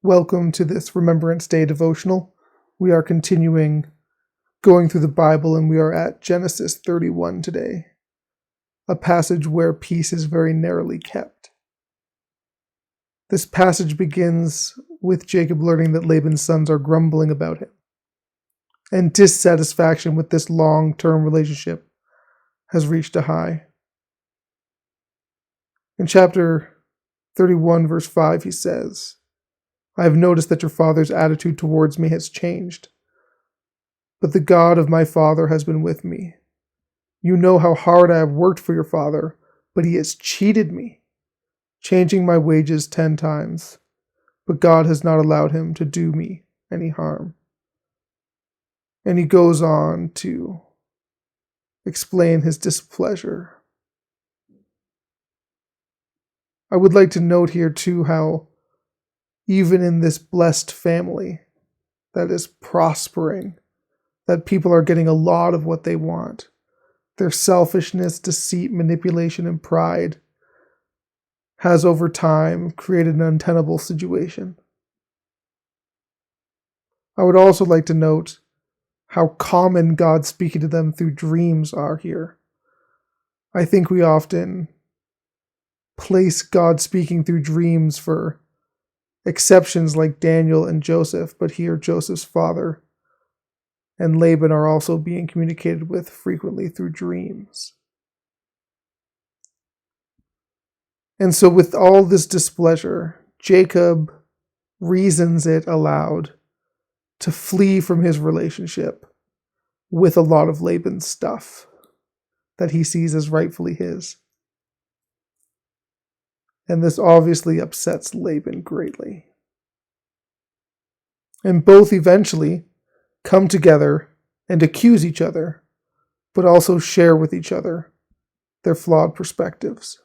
Welcome to this Remembrance Day devotional. We are continuing going through the Bible, and we are at Genesis 31 today, a passage where peace is very narrowly kept. This passage begins with Jacob learning that Laban's sons are grumbling about him, and dissatisfaction with this long-term relationship has reached a high. In chapter 31, verse 5, he says, I have noticed that your father's attitude towards me has changed, but the God of my father has been with me. You know how hard I have worked for your father, but he has cheated me, changing my wages 10 times, but God has not allowed him to do me any harm. And he goes on to explain his displeasure. I would like to note here too how even in this blessed family that is prospering, that people are getting a lot of what they want, their selfishness, deceit, manipulation, and pride has over time created an untenable situation. I would also like to note how common God speaking to them through dreams are here. I think we often place God speaking through dreams for exceptions like Daniel and Joseph, but here Joseph's father and Laban are also being communicated with frequently through dreams. And so with all this displeasure, Jacob reasons it aloud to flee from his relationship with a lot of Laban's stuff that he sees as rightfully his. And this obviously upsets Laban greatly. And both eventually come together and accuse each other, but also share with each other their flawed perspectives.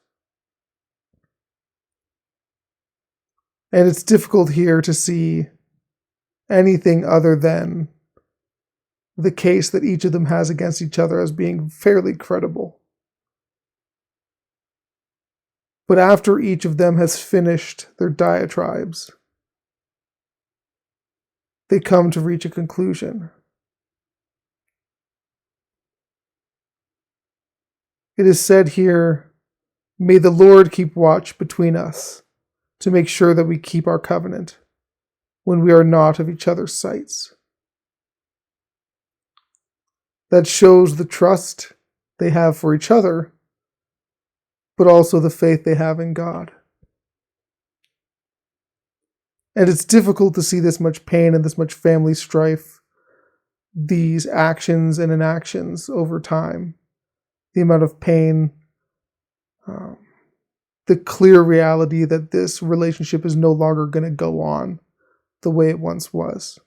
And it's difficult here to see anything other than the case that each of them has against each other as being fairly credible. But after each of them has finished their diatribes, they come to reach a conclusion. It is said here, may the Lord keep watch between us to make sure that we keep our covenant when we are not of each other's sights. That shows the trust they have for each other, but also the faith they have in God. And it's difficult to see this much pain and this much family strife, these actions and inactions over time, the amount of pain, the clear reality that this relationship is no longer going to go on the way it once was.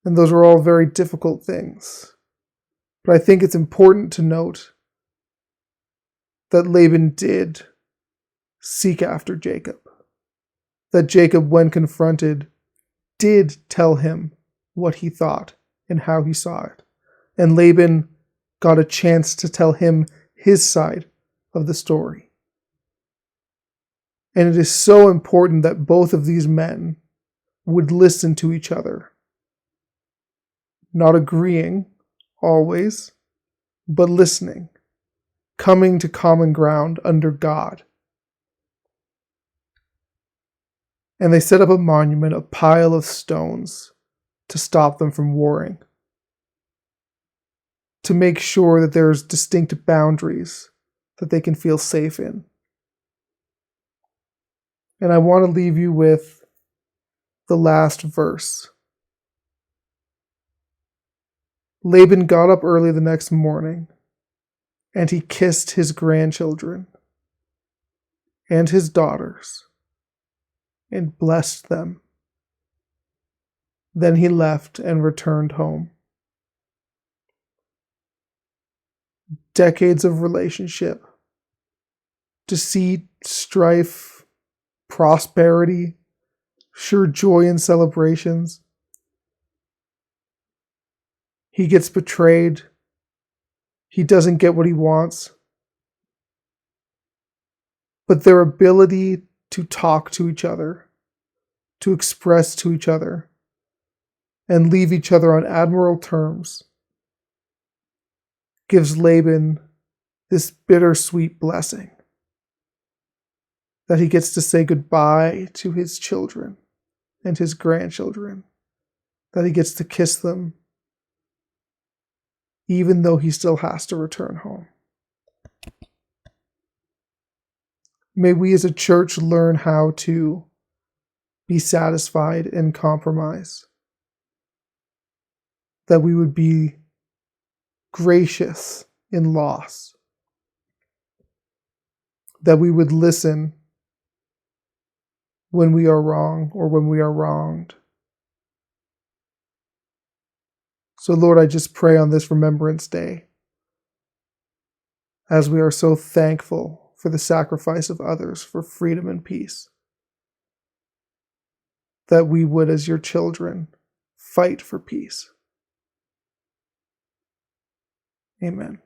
And those are all very difficult things. But I think it's important to note that Laban did seek after Jacob. That Jacob, when confronted, did tell him what he thought and how he saw it. And Laban got a chance to tell him his side of the story. And it is so important that both of these men would listen to each other. Not agreeing, always, but listening. Coming to common ground under God. And they set up a monument, a pile of stones, to stop them from warring. To make sure that there's distinct boundaries that they can feel safe in. And I want to leave you with the last verse. Laban got up early the next morning, and he kissed his grandchildren and his daughters and blessed them. Then he left and returned home. Decades of relationship, deceit, strife, prosperity, sure joy and celebrations. He gets betrayed. He doesn't get what he wants. But their ability to talk to each other, to express to each other and leave each other on admirable terms, gives Laban this bittersweet blessing that he gets to say goodbye to his children and his grandchildren, that he gets to kiss them, even though he still has to return home. May we as a church learn how to be satisfied in compromise, that we would be gracious in loss, that we would listen when we are wrong or when we are wronged. So Lord, I just pray on this Remembrance Day, as we are so thankful for the sacrifice of others for freedom and peace, that we would, as your children, fight for peace. Amen.